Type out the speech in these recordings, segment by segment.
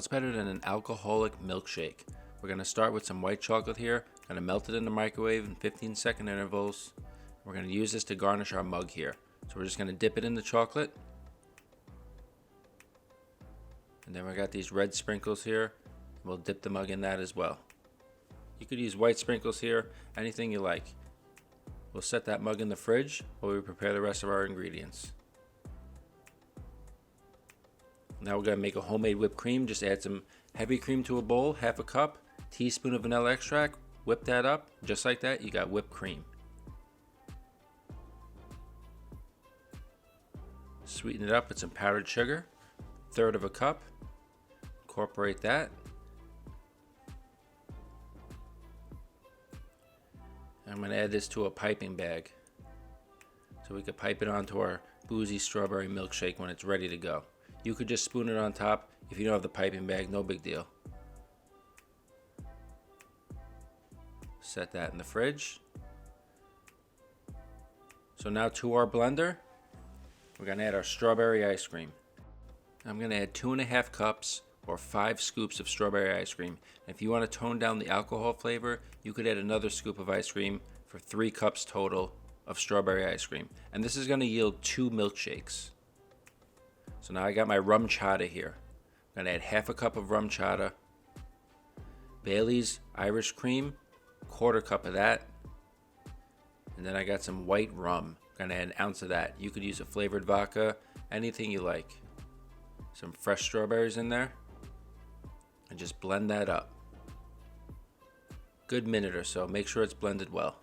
better than an alcoholic milkshake? We're going to start with some white chocolate here. Going to melt it in the microwave in 15-second intervals. We're going to use this to garnish our mug here. So we're just going to dip it in the chocolate. And then we got these red sprinkles here. We'll dip the mug in that as well. You could use white sprinkles here, anything you like. We'll set that mug in the fridge while we prepare the rest of our ingredients. Now we're going to make a homemade whipped cream. Just add some heavy cream to a bowl, half a cup, teaspoon of vanilla extract, whip that up. Just like that, you got whipped cream. Sweeten it up with some powdered sugar, third of a cup. Incorporate that. I'm going to add this to a piping bag so we could pipe it onto our boozy strawberry milkshake when it's ready to go. You could just spoon it on top. If you don't have the piping bag, no big deal. Set that in the fridge. So now to our blender, we're going to add our strawberry ice cream. I'm going to add 2.5 cups or 5 scoops of strawberry ice cream. And if you want to tone down the alcohol flavor, you could add another scoop of ice cream for 3 cups total of strawberry ice cream. And this is going to yield 2 milkshakes. So now I got my rumchata here. I'm going to add half a cup of rumchata, Bailey's Irish cream, 1/4 cup of that, and then I got some white rum. I'm going to add 1 ounce of that. You could use a flavored vodka, anything you like. Some fresh strawberries in there, and just blend that up. Good minute or so. Make sure it's blended well.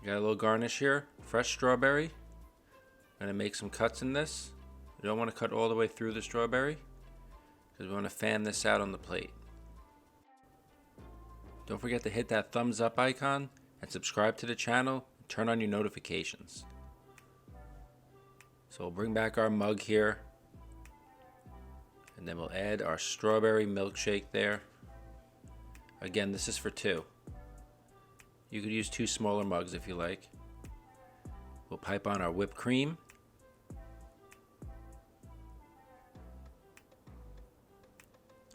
Got a little garnish here, fresh strawberry. I'm going to make some cuts in this. You don't want to cut all the way through the strawberry because we want to fan this out on the plate. Don't forget to hit that thumbs up icon and subscribe to the channel and turn on your notifications. So we'll bring back our mug here, and then we'll add our strawberry milkshake there. Again, this is for 2. You could use 2 smaller mugs if you like. We'll pipe on our whipped cream.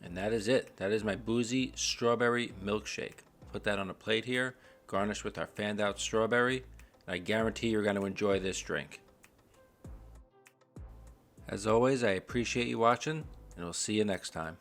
And that is it. That is my boozy strawberry milkshake. Put that on a plate here, garnish with our fanned out strawberry. And I guarantee you're going to enjoy this drink. As always, I appreciate you watching, and we'll see you next time.